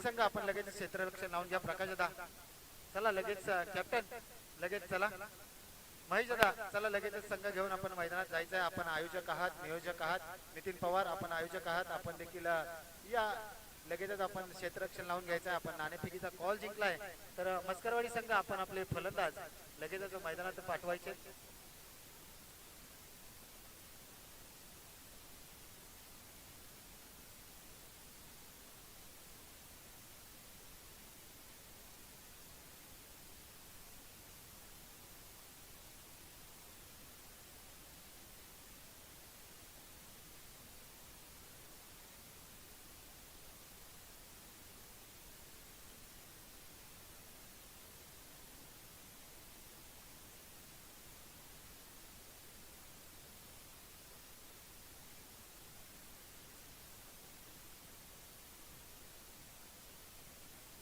संघ आपण लगेच क्षेत्ररक्षण लावून घ्या. प्रकाश दादा चला लगेच, कॅप्टन लगेच चला. महेश दादा चला लगेच संघ घेऊन आपण मैदानात जायचं आहे. आपण आयोजक आहात, नियोजक आहात. नितीन पवार आपण आयोजक आहात, आपण देखील या लगेचच आपण क्षेत्ररक्षण लावून घ्यायचं आहे. आपण नाणेफेकीचा कॉल जिंकलाय तर मस्करवाडी संघ आपण आपले फलंदाज लगेचच मैदानात पाठवायचे.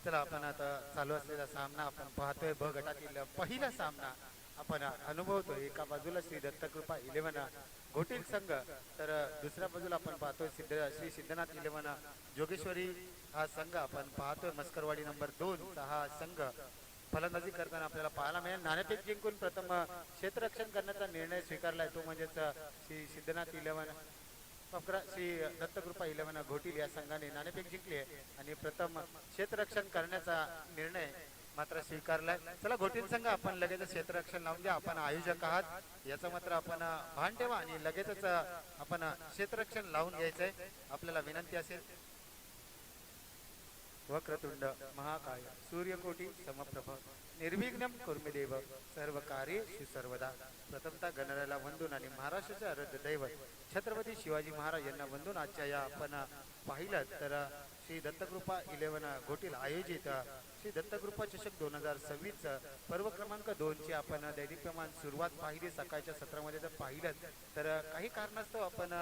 चला आपण आता चालू असलेला सामना आपण पाहतोय. ब गटातील पहिला सामना आपण अनुभवतोय. एका बाजूला श्री दत्तकृपा 11 घोटील संघ तर दुसऱ्या बाजूला आपण पाहतोय श्री सिद्धनाथ 11 जोगेश्वरी हा संघ आपण पाहतोय. मस्करवाडी नंबर 2 चा हा संघ फलंदाजी करताना आपल्याला पाहायला मिळेल. नाणेफेक जिंकून प्रथम क्षेत्ररक्षण करण्याचा निर्णय स्वीकारलाय तो म्हणजेच श्री सिद्धनाथ 11 श्री दत्तकृपा 11 घोटील या संघाने नाणेफेक जिंकली आहे आणि प्रथम क्षेत्ररक्षण करण्याचा निर्णय मात्र स्वीकारलाय. चला घोटील संघ आपण लगेच क्षेत्ररक्षण लावून घ्या. आपण आयोजक आहात याचं मात्र आपण भान ठेवा आणि लगेचच आपण क्षेत्ररक्षण लावून घ्यायचंय. आपल्याला विनंती असेल. वक्रतुंड महाकाय सूर्यकोटी समप्रभ निर्विघ्नं कुर्मे देव सर्व कार्येषु सर्वदा. प्रथमतः गणरायाला वंदून आणि महाराष्ट्राचे आराध्य दैवत छत्रपती शिवाजी महाराज यांना वंदून आजच्या या आपण पाहिलं तर श्री दत्तकृपा 11 घोटील आयोजित श्री दत्तकृपा चषक 2026 पर्व क्रमांक 2 ची आपण दैदिप्यमान सुरुवात पाहिली. सकाळच्या सत्रामध्ये जर पाहिलं तर काही कारणास्तव आपण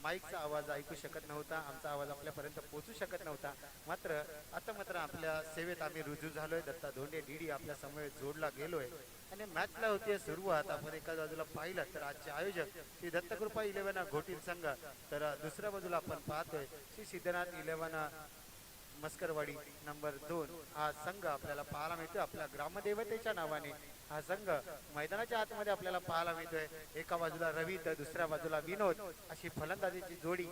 माईकचा आवाज ऐकू शकत नव्हता, आमचा आवाज आपल्यापर्यंत पोहोचू शकत नव्हता. मात्र आता आपल्या सेवेत आम्ही रुजू झालोय. दत्ता धोंडे डीडी आपल्या समोर जोडला गेलोय आणि मॅचला होती सुरुवात. आपण एका बाजूला पाहिलं तर आजचे आयोजक श्री दत्तकृपा 11 घोटील संघ तर दुसऱ्या बाजूला आपण पाहतोय श्री सिद्धनाथ 11 मस्करवाडी नंबर 2 हा संघ आपल्याला पाहायला मिळतोय. आपल्या ग्रामदेवतेच्या नावाने हा संघ मैदानाच्या आतमध्ये आपल्याला पाहायला मिळतोय. एका बाजूला रवी तर दुसऱ्या बाजूला विनोद अशी फलंदाजीची जोडी.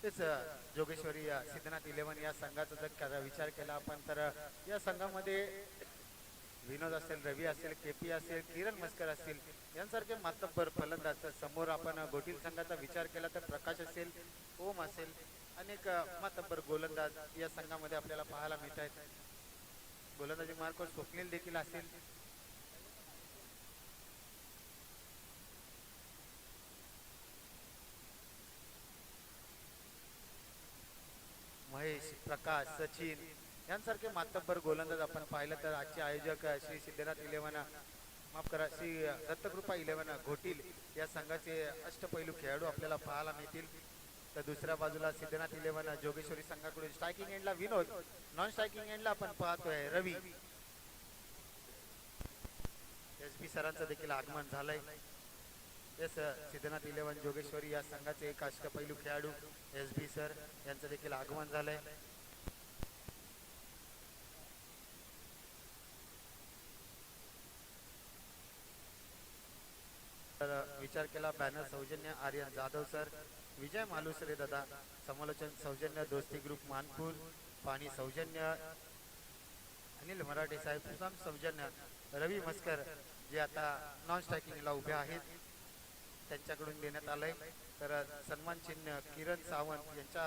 तेच जोगेश्वरी सिद्धनाथ 11 या संघाचा जर विचार केला आपण तर या संघामध्ये विनोद असेल, रवी असेल, केपी असेल, किरण मस्कर असतील यांसारखे मातब्बर फलंदाज. समोर आपण घोटील संघाचा विचार केला तर प्रकाश असेल, ओम असेल, अनेक मातब्बर गोलंदाज या संघामध्ये आपल्याला पाहायला मिळत आहेत. गोलंदाजी मार्ग स्वप्नील देखील असेल. महेश, प्रकाश, सचिन यांसारखे मातब्बर गोलंदाज आपण पाहिलं तर आजचे आयोजक श्री सिद्धनाथ 11 माफ करा श्री दत्तकृपा 11 घोटील या संघाचे अष्टपैलू खेळाडू आपल्याला पाहायला मिळतील. तर दुसऱ्या बाजूला सिद्धनाथ 11 जोगेश्वरी संघाकडून स्ट्रायकिंग एंडला विनोद, नॉन स्ट्रायकिंग एंडला आपण पाहतोय रवी. एसपी सरांचं देखील आगमन झालंय. एस सिद्धनाथ 11 जोगेश्वरी या संघाचे एक अष्टपैलू खेळाडू एसबी सर यांचं देखील आगमन झालंय. तर विचार केला बॅनर सौजन्य आर्यन जाधव सर, विजय मालुसरे दादा, समालोचन सौजन्य दोस्ती ग्रुप मानपूर, पाणी सौजन्य अनिल मराठे साहेब, सौजन्य रवी मस्कर जे आता नॉन स्ट्रायकिंगला उभे आहेत त्यांच्याकडून देण्यात आलंय. तर सन्मान चिन्ह किरण सावंत यांच्या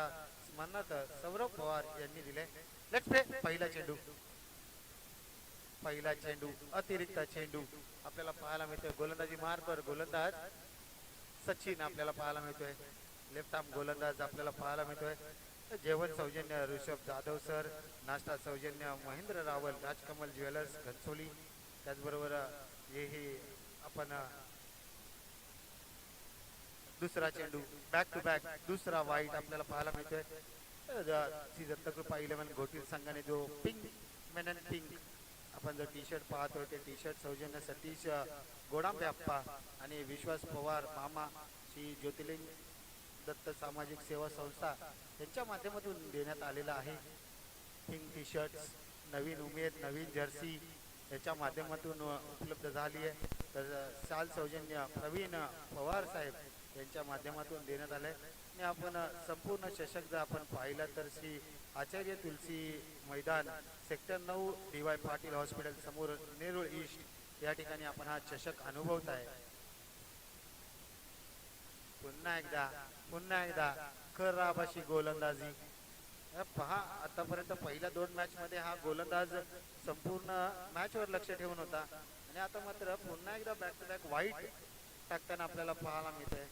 स्मरणार्थ सौरभ पवार यांनी दिले. Let's play. पहिला चेंडू अतिरिक्त चेंडू आपल्याला पाहायला मिळतोय. गोलंदाजी मार्कवर गोलंदाज सचिन आपल्याला पाहायला मिळतोय. लेफ्ट आर्म गोलंदाज आपल्याला पाहायला मिळतोय. जेवण सौजन्य ऋषभ जाधव सर, नाश्ता सौजन्य महेंद्र रावल, राजकमल ज्वेलर्स घनसोली. त्याचबरोबर हे आपण दुसरा चेंडू बॅक टू बॅक दुसरा वाईट आपल्याला पाहायला मिळतोय. श्री दत्तकृपा 11 घोटील संघाने जो पिंक मेन अँड पिंक आपण जो टी शर्ट पाहतोय ते टी शर्ट सौजन्य सतीश गोडांबे अप्पा आणि विश्वास पवार मामा श्री ज्योतिर्लिंग दत्त सामाजिक सेवा संस्था यांच्या माध्यमातून देण्यात आलेला आहे. पिंक टी शर्ट्स नवीन उमेद नवीन जर्सी याच्या माध्यमातून उपलब्ध झाली आहे. तर शाल सौजन्य प्रवीण पवार साहेब यांच्या माध्यमातून देण्यात आले आणि आपण संपूर्ण चषक जर आपण पाहिला तर श्री आचार्य तुलसी मैदान सेक्टर 9 DY पाटील हॉस्पिटल समोर नेरूळ ईस्ट या ठिकाणी आपण हा चषक अनुभवत आहे. पुन्हा एकदा खराबाशी गोलंदाजी पहा. आतापर्यंत पहिल्या 2 मॅच मध्ये हा गोलंदाज संपूर्ण मॅच वर लक्ष ठेवून होता आणि आता मात्र पुन्हा एकदा बॅक टू बॅक वाईट टाकताना आपल्याला पाहायला मिळते.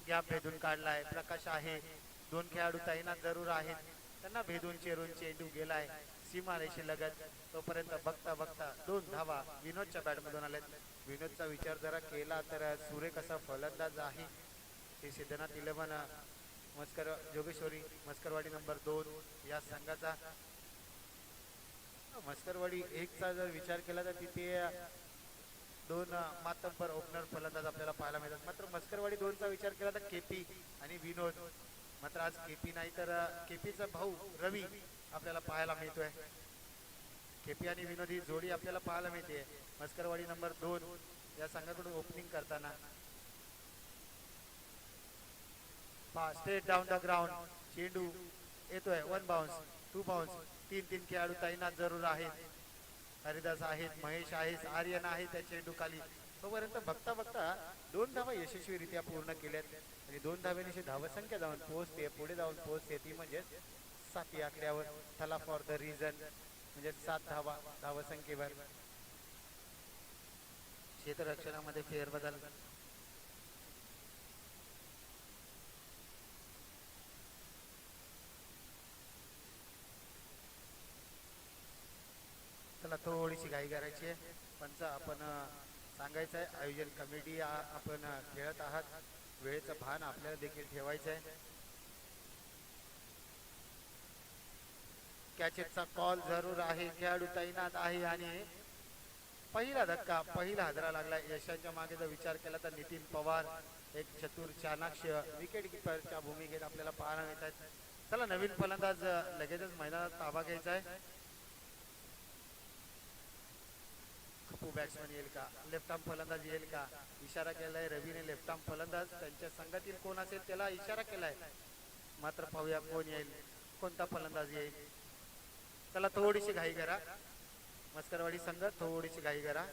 गॅप भेदून काढलाय. प्रकाश आहे. 2 खेळाडू तैनात जरूर आहेत. त्यांना भेदून चेरून चेंडू गेलाय सीमारेषे लगत. तोपर्यंत बघता बघता 2 धावा विनोदच्या बॅटमधून आलेत. विनोदचा विचार जरा केला तर सुरेख असा फलंदाज आहे. श्री सिद्धनाथ 11 मस्कर जोगेश्वरी मस्करवाडी नंबर 2 या संघाचा. मस्करवाडी 1 चा जर विचार केला तर तिथे 2 मातब्बर ओपनर फलंदाज आपल्याला पाहायला मिळतात. मात्र मस्करवाडी 2 चा विचार केला तर केपी आणि विनोद. मात्र आज केपी नाही तर केपीचा भाऊ रवी आपल्याला पाहायला मिळतोय. केपी आणि विनोद ही जोडी आपल्याला पाहायला मिळते. मस्करवाडी नंबर 2 या संघाकडून ओपनिंग करताना स्ट्रेट डाऊन द ग्राउंड चेंडू येतोय. 1 बाउन्स 2 बाउन्स 3 खेळाडू तैनात जरूर आहेत. हरिदास आहेत, महेश आहेत, आर्यन आहे त्या चेंडू खाली. तोपर्यंत बघता बघता 2 धावा यशस्वीरित्या पूर्ण केल्यात आणि 2 धाव्यांची धावसंख्या जाऊन पोहोचते. पुढे जाऊन पोहोचते ती म्हणजे 7 या आकड्यावर. थला फॉर द रिझन म्हणजे 7 धावा धावसंख्येवर. क्षेत्ररक्षणामध्ये फेरबदल थोडीशी घाई करायची आहे. पंच आपण सांगायचं आहे आयोजन कमिटी आपण खेळत आहात. वेळेचं भान आपल्याला देखील ठेवायचं आहे. कॅचेसचा कॉल जरूर आहे. खेळाडू तैनात आहे आणि पहिला धक्का पहिला हादरा लागला. यशाच्या मागे जर विचार केला तर नितीन पवार एक चतुर चाणाक्ष विकेट किपरच्या भूमिकेत आपल्याला पाहायला मिळतात. चला नवीन फलंदाज लगेचच मैदानात ताबा घ्यायचा आहे. बॅट्समन येईल का? लेफ्ट आर्म फलंदाज येईल का? इशारा केलाय रवीने. लेफ्ट आर्म फलंदाज त्यांच्या संघातील कोण असेल त्याला इशारा केलाय. मात्र पाहूया कोण येईल, कोणता फलंदाज येईल. चला थोडीशी घाई करा मस्करवाडी संघ, थोडीशी घाई करा.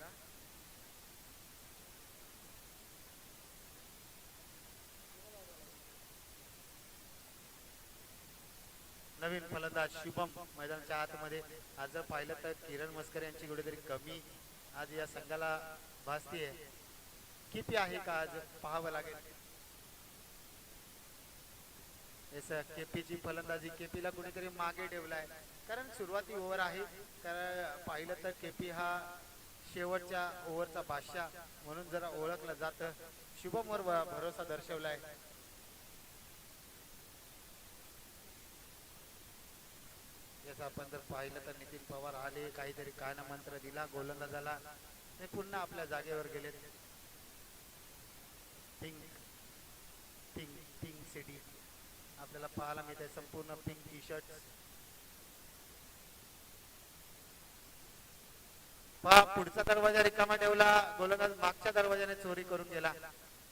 नवीन फलंदाज शुभम मैदानाच्या आतमध्ये. आज जर पाहिलं तर किरण मस्कर यांची कुठेतरी कमी आज या संघाला भासतीये. किती आहे का आज पाहावं लागेल. केपीची फलंदाजी. केपीला कुणीतरी मागे ठेवलाय कारण सुरुवाती ओव्हर आहे. कारण पाहिलं तर केपी हा शेवटच्या ओव्हरचा बादशाह म्हणून जरा ओळखलं जातं. शुभमवर भरोसा दर्शवलाय. याचा आपण जर पाहिलं तर नितीन पवार आले, काहीतरी काना मंत्र दिला गोलंदाजाला, ते पुन्हा आपल्या जागेवर गेले. पिंक पिंक पिंक सिटी आपल्याला पाहायला मिळते. संपूर्ण पिंक टी शर्ट. पुढचा दरवाजा रिकामा ठेवला. गोलंदाज मागच्या दरवाजाने चोरी करून गेला.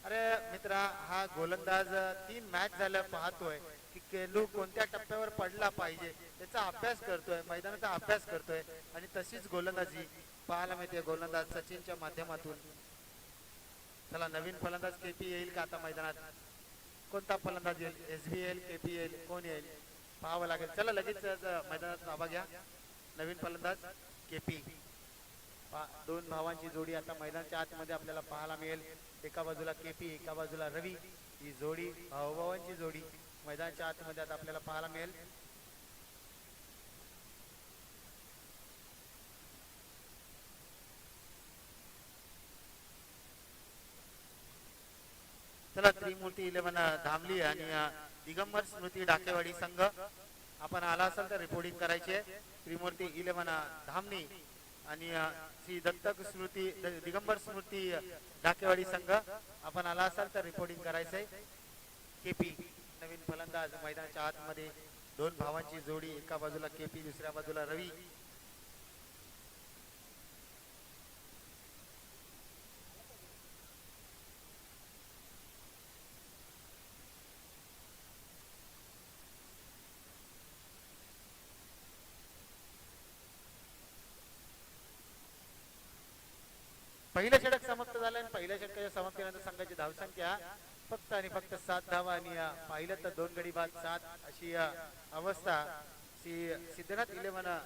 अरे मित्रा, हा गोलंदाज 3 मॅच झालं पाहतोय की केलू कोणत्या टप्प्यावर पडला पाहिजे त्याचा अभ्यास करतोय, मैदानाचा अभ्यास करतोय आणि तशीच गोलंदाजी पाहायला मिळते गोलंदाज सचिनच्या माध्यमातून. चला नवीन फलंदाज केपी येईल का आता मैदानात? कोणता फलंदाज येईल? SB येईल, केपी येईल, कोण येईल? पाहावं लागेल. चला लगेच मैदानात ताबा घ्या. नवीन फलंदाज केपी. दोन भावांची जोडी आता मैदानाच्या आतमध्ये आपल्याला पाहायला मिळेल. एका बाजूला केपी, एका बाजूला रवी. ही जोडी भावाभावांची जोडी मैदानाच्या आतमध्ये आता आपल्याला पाहायला मिळेल. चला त्रिमूर्ती 11 धामली आणि दिगंबर स्मृती डाकेवाडी संघ आपण आला असाल तर रिपोर्टिंग करायची आहे. त्रिमूर्ती 11 धामणी आणि श्री दत्तक स्मृती दिगंबर स्मृती डाकेवाडी संघ आपण आला असाल तर रिपोर्टिंग करायचंय. केपी नवीन फलंदाज मैदानाच्या आतमध्ये. दोन भावांची जोडी एका बाजूला केपी दुसऱ्या बाजूला रवी. पहिलं षटक समाप्त झालं आणि पहिल्या षटकाच्या समाप्तीनंतर संघाची धावसंख्या फक्त आणि फक्त 7 धावा आणि पाहिलं तर 2 गडी बाद 7 अशी अवस्था सिद्धनाथ 11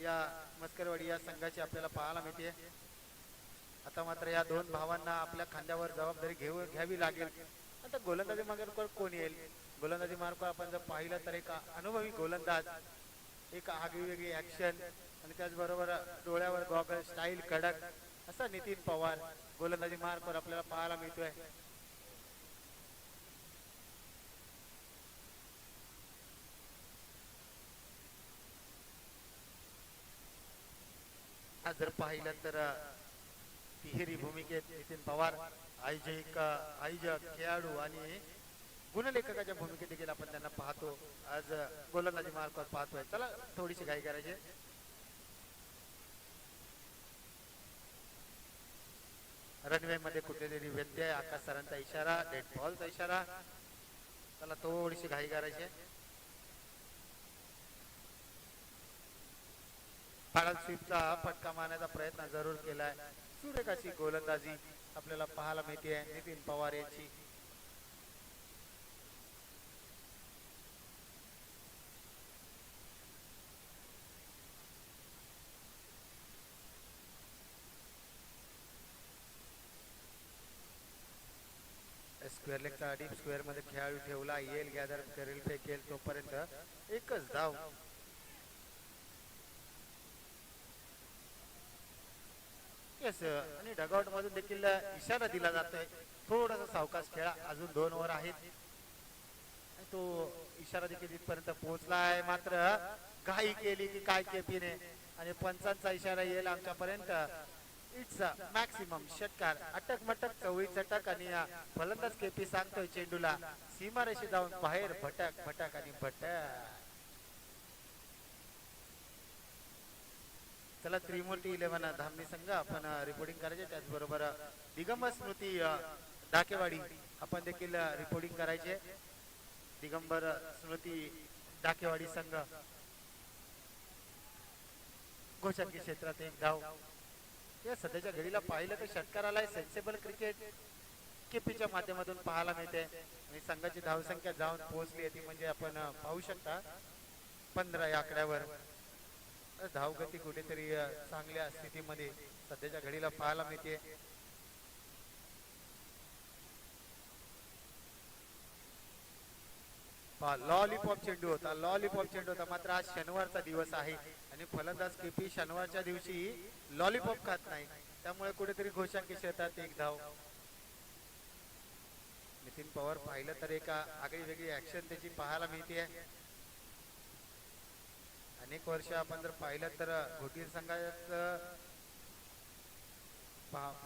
या मस्करवाडी या संघाची आपल्याला पाहायला मिळते. आता मात्र या दोन भावांना आपल्या खांद्यावर जबाबदारी घ्यावी लागेल. आता गोलंदाजी मार्गावर कोण येईल? गोलंदाजी मार्गावर आपण जर पाहिलं तर एक अनुभवी गोलंदाज, एक आगळीवेगळी ऍक्शन आणि त्याचबरोबर डोळ्यावर गॉगल, स्टाईल कडक असा नितीन पवार गोलंदाजी मार्गावर आपल्याला पाहायला मिळतोय. जर पाहिलं तर तिहेरी भूमिकेत नितीन पवार आयोजक खेळाडू आणि गुणलेखकाच्या भूमिकेत देखील आपण त्यांना पाहतो. आज गोलंदाजी मार्गावर पाहतोय. चला थोडीशी घाई करायची. रनवे मध्ये कुठेतरी व्यत्यय, आकाश सरांचा इशारा, डेड बॉलचा इशारा. चला थोडीशी घाई करायची. पाळल स्वीपचा फटका मारण्याचा प्रयत्न जरूर केलाय. सुरेखाची गोलंदाजी आपल्याला पाहायला मिळते नितीन पवार यांची. स्क्वेअर लेगचा डीप स्क्वेअर मध्ये खेळाडू ठेवला. येल गॅदर करेल, फेकेल तोपर्यंत एकच धाव. आणि डगआउट मधून देखील इशारा दिला जातोय थोडासा सावकाश खेळा, अजून 2 ओव्हर आहेत. तो इशारा देखील इथपर्यंत पोहोचला आहे. मात्र घाई केली की काय केपीने आणि पंचांचा इशारा येईल आमच्यापर्यंत. इट्स मॅक्सिमम षटकार, अटक मटक चवळी चटक आणि फलंदाज केपी सांगतोय चेंडूला सीमारेषे जाऊन बाहेर भटक भटक आणि भटक. चला त्रिमूर्ती 11 धामणी संघ आपण रिपोर्टिंग करायचे. त्याचबरोबर दिगंबर स्मृती डाकेवाडी आपण देखील रिपोर्टिंग करायचे. दिगंबर स्मृती डाकेवाडी संघ गोचरकी क्षेत्रात एक धाव. या सध्याच्या घडीला पाहिलं तर षटकाराला सेन्सेबल क्रिकेट केपीच्या माध्यमातून पाहायला मिळते आणि संघाची धावसंख्या जाऊन पोहोचली ती म्हणजे आपण पाहू शकता 15 या आकड्यावर. धावगती कुठेतरी चांगल्या स्थितीमध्ये सध्याच्या घडीला पाहायला मिळते. लॉलीपॉप चेंडू होता, मात्र आज शनिवारचा दिवस आहे आणि फलंदाज केपी शनिवारच्या दिवशी लॉलीपॉप खात नाही, त्यामुळे कुठेतरी घोषांकी क्षेत्रात एक धाव. नितीन पवार पाहिलं तर एक आगळी वेगळी ऍक्शन त्याची पाहायला मिळते. अनेक वर्ष आपण जर पाहिलं तर घोटीर संघात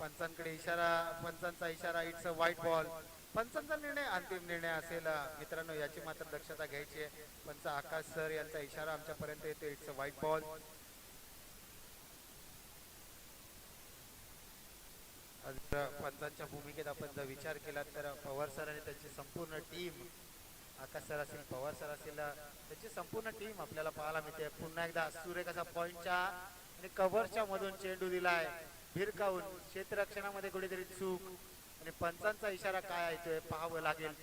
पंचांचा इशारा इट्स अ व्हाईट बॉल. पंचांचा निर्णय अंतिम निर्णय असेल मित्रांनो, याची मात्र दक्षता घ्यायची आहे. पंच आकाश सर यांचा इशारा आमच्यापर्यंत येतो इट्स अ व्हाईट बॉल. पंचांच्या भूमिकेत आपण जर विचार केला तर पवार सर आणि त्यांची संपूर्ण टीम, आकाश सर असेल, पवार सर असेल, त्याची संपूर्ण टीम आपल्याला पाहायला मिळते. पुन्हा एकदा सुरेख असा पॉइंटच्या आणि कव्हरच्या मधून चेंडू दिलाय भिरकावून. क्षेत्ररक्षणामध्ये कुठेतरी चूक आणि पंचांचा इशारा काय आहे ते पाहावं लागेल.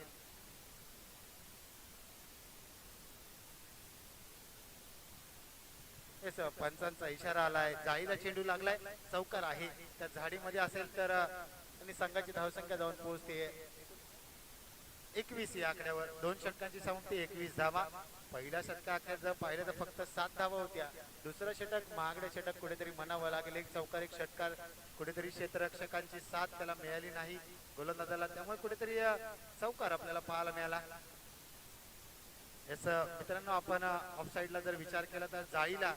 येस पंचांचा इशारा आलाय, जाळीला चेंडू लागलाय, चौकार आहे. त्या झाडीमध्ये असेल तर आणि संघाची धावसंख्या जाऊन पोहोचते 21 या आकड्यावर. 2 षटकांची समाप्ती 21 धावा. पहिल्या षटका अखेर जर पाहिलं तर फक्त 7 धावा होत्या. दुसरं षटक महागडे षटक कुठेतरी म्हणावं लागेल. एक चौकार एक षटकार कुठेतरी क्षेत्ररक्षकांची साथ त्याला मिळाली नाही गोलंदाजाला, त्यामुळे कुठेतरी चौकार आपल्याला पाहायला मिळाला. याच मित्रांनो आपण ऑफ साईडला जर विचार केला तर जाळीला,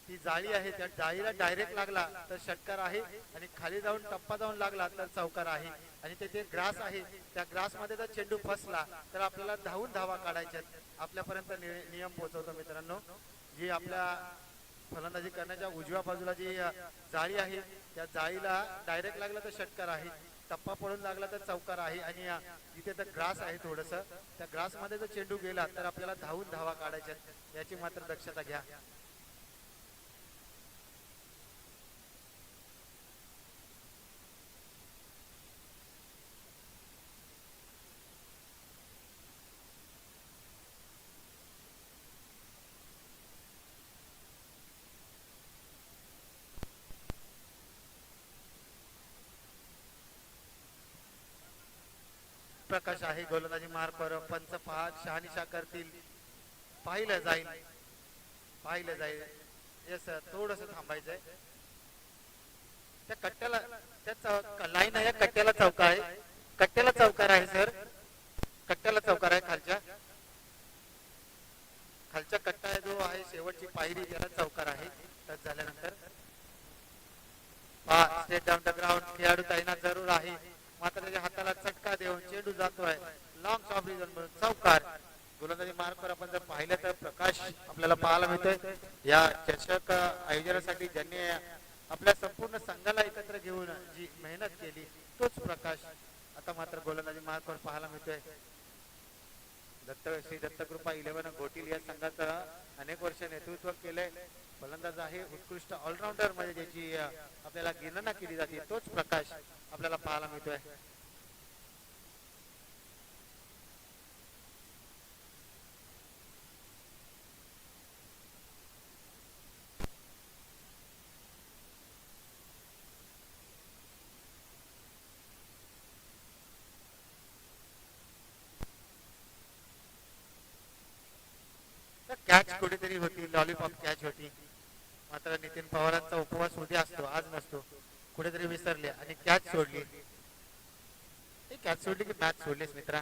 ती जाळी आहे त्या जाळीला डायरेक्ट लागला तर षटकार आहे, आणि खाली जाऊन टप्पा जाऊन लागला तर चौकार आहे. आणि तेथे ग्रास आहे, त्या ग्रास मध्ये जर चेंडू फसला तर आपल्याला धावून धावा काढायच्या. आपल्यापर्यंत नियम पोहोचवतो मित्रांनो. जी आपल्या फलंदाजी करण्याच्या उजव्या बाजूला जी जाळी आहे त्या जाळीला डायरेक्ट लागला तर षटकार आहे, टप्पा पडून लागला तर चौकार आहे. आणि जिथे तर ग्रास आहे थोडस, त्या ग्रास मध्ये जर चेंडू गेला तर आपल्याला धावून धावा काढायच्या, याची मात्र दक्षता घ्या. प्रकाश आहे गोलंदाजी मार्कवर. पंच पाच शहानिशा करतील, पाहिलं जाईल, पाहिलं जाईल. येस थोडस थांबायचंय. त्या कट्ट्याला त्या लाईन आहे, कट्ट्याला चौका आहे, कट्ट्याला चौकार आहे सर, कट्ट्याला चौकार आहे. खालच्या खालच्या कट्टा आहे जो आहे शेवटची पायरी त्याला चौकार आहे. टच झाल्यानंतर स्टेट डाऊन द ग्राउंड. खेळाडू तैनात जरूर आहे, मात्र त्याच्या हाताला चटका देऊन चेंडू जातोय लॉंग ऑफ रिजन चौकार. गोलंदाजी मार्कवर आपण जर पाहिलं तर प्रकाश आपल्याला पाहायला मिळतोय. या चषक आयोजनासाठी ज्यांनी आपल्या संपूर्ण संघाला एकत्र घेऊन जी मेहनत केली तोच प्रकाश आता मात्र गोलंदाजी मार्कवर पाहायला मिळतोय. श्री दत्तकृपा 11 गोटील या संघाचं अनेक वर्ष नेतृत्व केलंय. फलंदाज आहे, उत्कृष्ट ऑलराऊंडर मध्ये ज्याची आपल्याला गणना केली जाते तोच प्रकाश आपल्याला पाहायला मिळतोय. कॅच कुठेतरी होती, लॉलीपॉप कॅच होती, मात्र नितीन पवारांचा उपवास उद्या असतो, आज नसतो. कुठेतरी विसरले आणि कॅच सोडली. कॅच सोडली की मॅच सोडलीस मित्रा.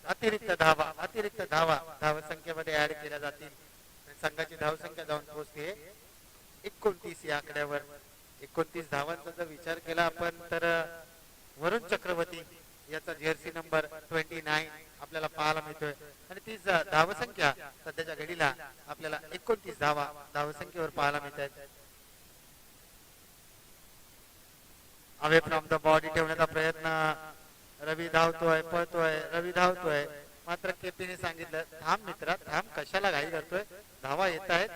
अतिरिक्त धावा, अतिरिक्त धावा धावसंख्येमध्ये ऍड केल्या जातील. संघाची धावसंख्या जाऊन पोहोचते 29 या आकड्यावर. 29 धावांचा जर विचार केला आपण तर वरुण चक्रवर्ती याचा जर्सी नंबर 29 आपल्याला पाहायला मिळतोय. आणि ती धावसंख्या सध्याच्या घडीला आपल्याला 29 धावा धावसंख्येवर पाहायला मिळतात. अवे फ्रॉम द बॉडी ठेवण्याचा प्रयत्न. रवी धावतोय, पळतोय, रवी धावतोय, मात्र केपीने सांगितलं थांब मित्रा थांब, कशाला घाई करतोय, धावा येत आहेत.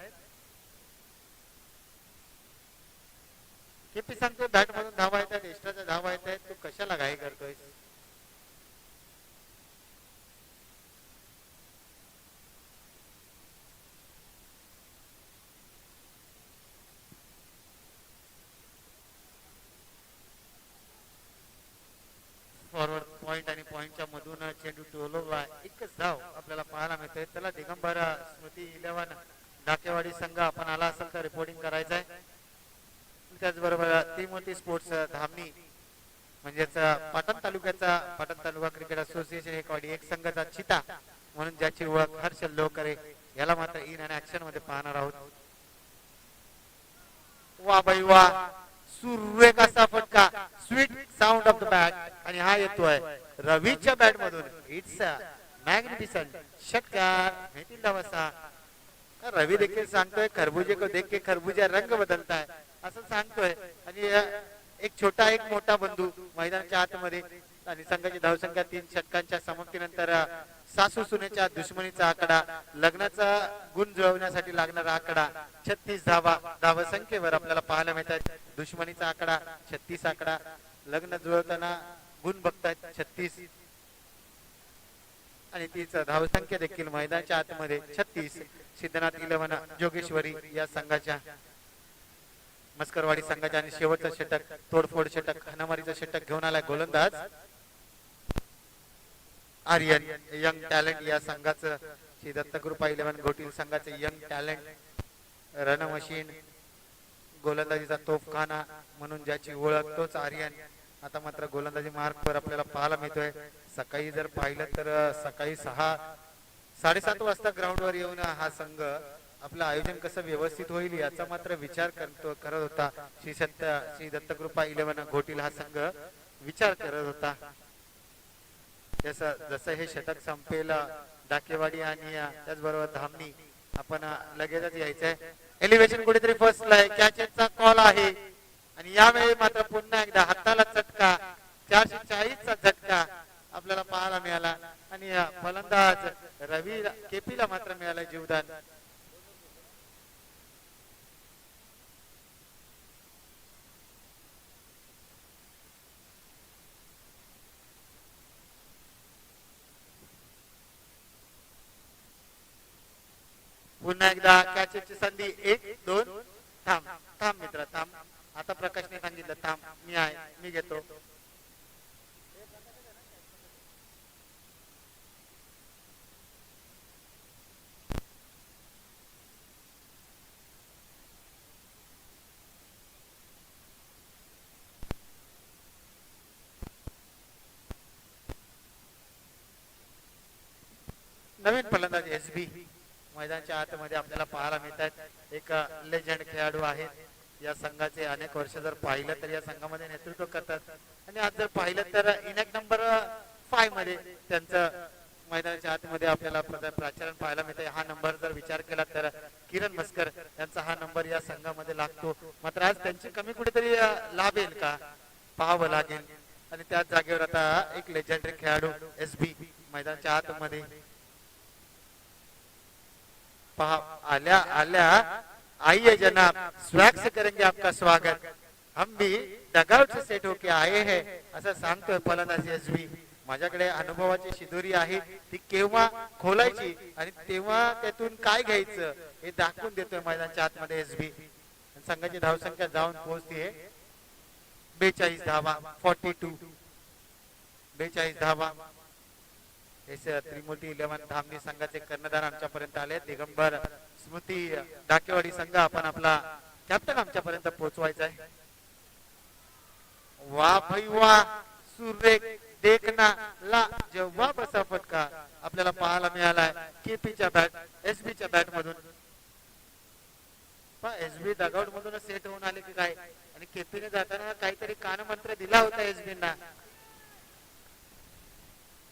केपी सांगतोय बॅट मधून धावा येत आहेत, एक्स्ट्राच्या धावा येत आहेत, तू कशाला घाई करतोय. फॉरवर्ड पॉइंट आणि पॉइंटच्या मधून चेंडू टोलवला. एकच धाव आपल्याला पाहायला मिळतोय. त्याला दिगंबर स्मृती 11 डाकेवाडी संघ आपण आला असेल तर रिपोर्टिंग करायचं आहे. त्याचबरोबर त्रिमूर्ती स्पोर्ट्स धामणी म्हणजेच पाटण तालुक्याचा पाटण तालुका क्रिकेट असोसिएशन एकवाडी एक संघाचा चिता म्हणून ज्याची ओळख हर्ष लोकरे, याला मात्र इन आणि ऍक्शन मध्ये पाहणार आहोत. वा बाई वा, सुरेख असा फटका, sweet sound of the bat, आणि हा येतोय रवीच्या बॅट मधून. इट्स मॅग्निफिसंट षटकार. मेहती धावसा. रवी देखील सांगतोय खरबूजे को देख के खरबूजा रंग बदलता है असं सांगतोय. आणि एक छोटा एक मोठा बंधू मैदानाच्या आतमध्ये आणि संघाची धावसंख्या 3 षटकांच्या समाप्तीनंतर सासू सुनेच्या दुश्मनीचा आकडा, लग्नाचा गुण जुळवण्यासाठी लागणारा आकडा 36 धावा धावसंख्येवर आपल्याला पाहायला मिळतात. दुश्मनीचा आकडा 36 आकडा, लग्न जुळवताना गुण बघतायत 36 आणि तीच धावसंख्या देखील मैदानाच्या आतमध्ये 36. सिद्धनाथ 11 जोगेश्वरी या संघाच्या मस्करवाडी संघाच्या आणि शेवटचं षटक तोडफोड षटक हाणामारीचं षटक घेऊन आलाय गोलंदाज आर्यन यंग टॅलेंट या संघाचं. श्री दत्तकृपा 11 घोटील संघाचे यंग टॅलेंट रण मशीन गोलंदाजीचा तोफखाना म्हणून ज्याची ओळख तोच आर्यन. आता मात्र गोलंदाजी मार्कवर आपल्याला पाहायला मिळतोय. सकाळी जर पाहिलं तर सकाळी 6-7:30 वाजता ग्राउंडवर येऊन हा संघ आपलं आयोजन कसं व्यवस्थित होईल याचा मात्र विचार करत होता. श्री दत्तकृपा 11 घोटील हा संघ विचार करत होता. जसं हे षटक संपेल डाकेवाडी आणि त्याचबरोबर धामणी आपण लगेचच यायचंय. एलिव्हेशन कुठेतरी फसलं आहे, कॅचचा कॉल आहे आणि यावेळी मात्र पुन्हा एकदा हाताला चटका 440चा झटका आपल्याला पाहायला मिळाला आणि फलंदाज रवी केपीला मात्र मिळालं जीवदान. पुन्हा एकदा कॅचची संधी 1-2 थांब थांब मित्र थांब. आता प्रकाशने सांगितलं थांब मी आहे मी घेतो. नवीन फलंदाज एसबी मैदानाच्या आतमध्ये आपल्याला पाहायला मिळतात. एक लेजंड खेळाडू आहेत या संघाचे. अनेक वर्ष जर पाहिलं तर या संघामध्ये नेतृत्व करतात आणि आज जर पाहिलं तर इनॅक्ट नंबर 5 मध्ये त्यांचं मैदानाच्या आतमध्ये आपल्याला प्राचारण पाहायला मिळते. हा नंबर जर विचार केला तर किरण मस्कर यांचा हा नंबर या संघामध्ये लागतो. मात्र आज त्यांची कमी कुठेतरी लाभेल का पाहावं लागेल आणि त्याच जागेवर आता एक लेजंडरी खेळाडू एसबी मैदानाच्या आतमध्ये आल्या आल्या आइए जनाब स्वैग से करेंगे आपका स्वागत, हम भी डगआउट से सेट होके आए हैं असं सांगतोय फलंदाज एसबी. माझ्याकडे अनुभवाची शिदोरी आहे ती केव्हा खोलायची आणि तेव्हा त्यातून काय घ्यायचं हे दाखवून देतोय मैदानाच्या आतमध्ये एसबी. संघाची धावसंख्या जाऊन पोहोचते 42 धावा 42 42 धावा. त्रिमूर्ती 11 धामणी संघाचे कर्णधार आमच्यापर्यंत आले. दिगंबर स्मृती डाकेवाडी संघ आपण आपला कॅप्टन आमच्यापर्यंत पोहोचवायचा आहे. वा भाई वा सुरेख देखना ला जवाब असा फटका आपल्याला पाहायला मिळालाय केपीच्या बॅट एसबीच्या बॅट मधून. एसबी डगआउट मधून सेट होऊन आले की काय आणि केपीने जाताना काहीतरी कानमंत्र दिला होता एसबींना.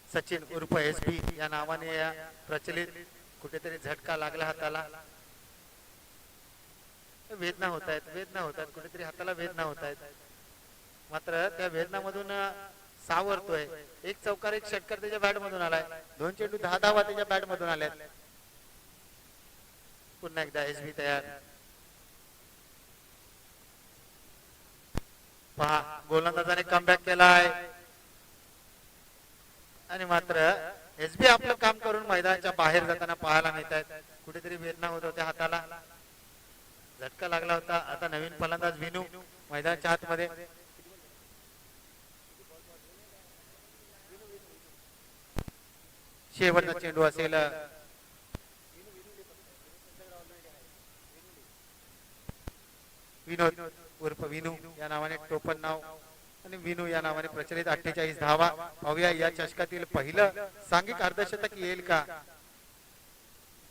सचिन उर्फ एसबी या नावाने प्रचलित कुठेतरी झटका लागला हाताला. वेदना होत आहेत कुठेतरी हाताला वेदना होत आहेत. मात्र त्या वेदनामधून सावरतोय. एक चौकार एक षटकार त्याच्या बॅट मधून आलाय. 2 चेंडू 10 धावा त्याच्या बॅट मधून आल्यात. पुन्हा एकदा एसबी तयार. पहा गोलंदाजाने कमबॅक केलाय आणि मात्र एसबी आपलं काम करून मैदानाच्या बाहेर जाताना पाहायला मिळत आहेत. कुठेतरी वेदना होत होत्या हाताला, झटका लागला होता. आता नवीन फलंदाज विनू मैदानाच्या आतमध्ये. शेवटचा चेंडू असेल विनोद उर्फ विनू या नावाने टोपण नाव आणि विनू या नावाने प्रचलित 48 धावा. पाहूया या चषकातील पहिलं सांघिक अर्धशतक येईल का.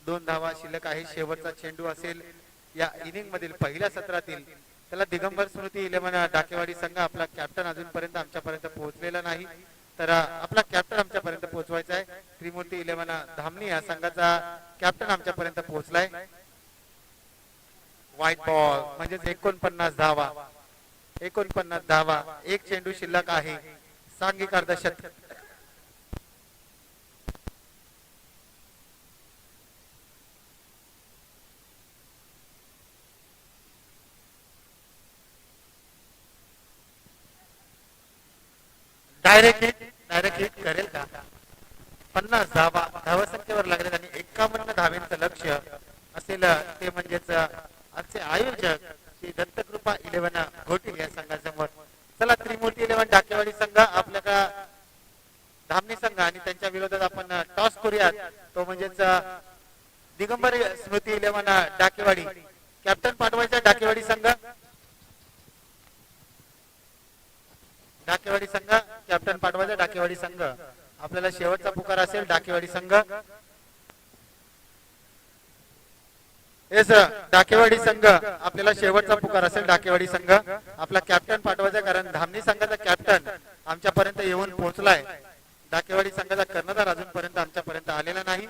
2 धावा शिल्लक आहे. शेवटचा चेंडू असेल या इनिंग मधील पहिल्या सत्रातील. त्याला दिगंबर स्मृती 11 डाकेवाडी संघ आपला कॅप्टन अजूनपर्यंत आमच्यापर्यंत पोहोचलेला नाही तर आपला कॅप्टन आमच्यापर्यंत पोहोचवायचा आहे. त्रिमूर्ती 11 धामणी या संघाचा कॅप्टन आमच्यापर्यंत पोहोचलाय. व्हाईट बॉल म्हणजे 49 धावा 49 धावा. एक चेंडू शिल्लक आहे. सांघिक अर्धशतक. डायरेक्ट हिट करेल का? 50 धावा धावसंख्येवर लागले आणि 51 धावेंचं लक्ष्य असेल ते म्हणजेच आजचे आयोजक श्री दत्तकृपा 11 घोटील या संघासमोर. चला त्रिमूर्ती 11 डाकेवाडी संघ आपल्या धामणी संघ आणि त्यांच्या विरोधात आपण टॉस करूयात. तो म्हणजेच दिगंबर स्मृती 11 डाकेवाडी. कॅप्टन पाठवायचा डाकेवाडी संघ. डाकेवाडी संघ कॅप्टन पाठवायचा डाकेवाडी संघ. आपल्याला शेवटचा पुकार असेल डाकेवाडी संघ. येस डाकेवाडी संघ आपल्याला शेवटचा पुकार असेल डाकेवाडी संघ. आपला कॅप्टन पाठवायचा कारण धामणी संघाचा कॅप्टन आमच्यापर्यंत येऊन पोहोचलाय. डाकेवाडी संघाचा कर्णधार अजूनपर्यंत आमच्यापर्यंत आलेला नाही.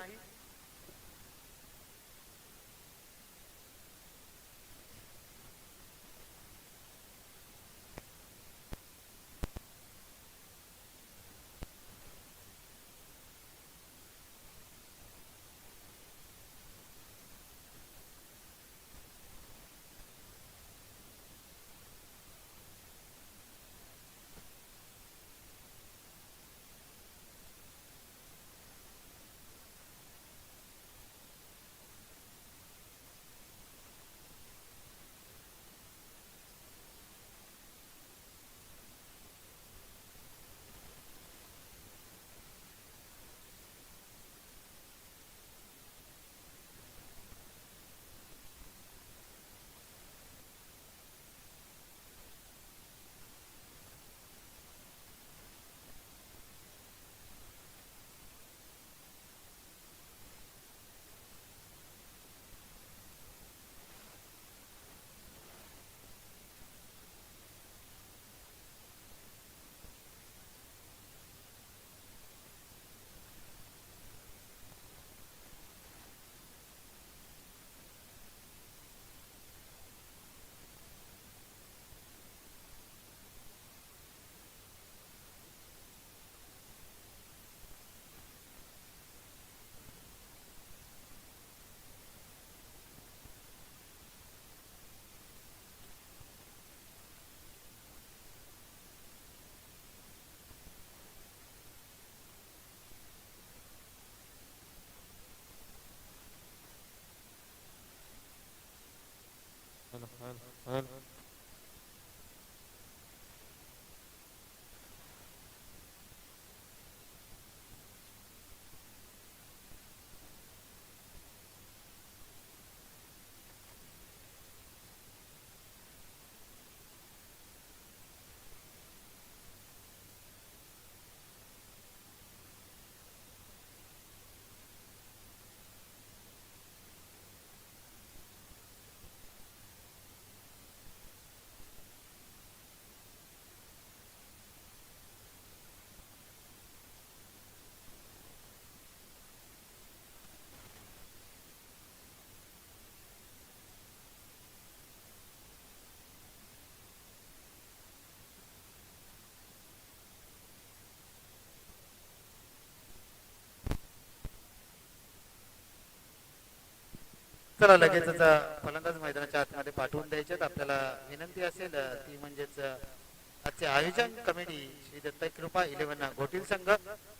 चला लगेचच फलंदाज मैदानाच्या आतमध्ये पाठवून द्यायचे. आपल्याला विनंती असेल ती म्हणजेच आजचे आयोजन कमिटी श्री दत्तकृपा 11 घोटील संघ.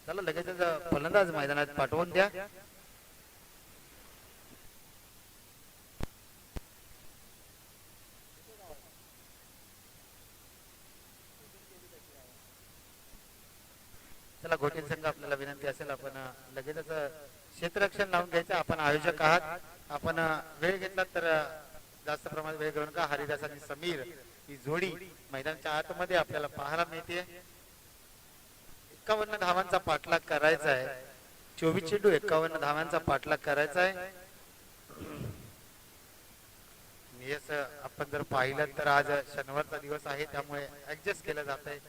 चला लगेचच फलंदाज मैदानात पाठवून द्या. चला घोटील संघ आपल्याला विनंती असेल आपण लगेचच क्षेत्ररक्षण लावून घ्यायचं. आपण आयोजक आहात. आपण वेळ घेतला तर जास्त प्रमाणात वेळ घेऊ नका. हरिदास आणि समीर ही जोडी मैदानाच्या आतमध्ये आपल्याला पाहायला मिळते. 51 धावांचा पाठलाग करायचा आहे. 24 चेंडू 51 धावांचा पाठलाग करायचा आहे. येस आपण जर पाहिलं तर आज शनिवारचा दिवस आहे त्यामुळे ऍडजस्ट केलं जात आहे.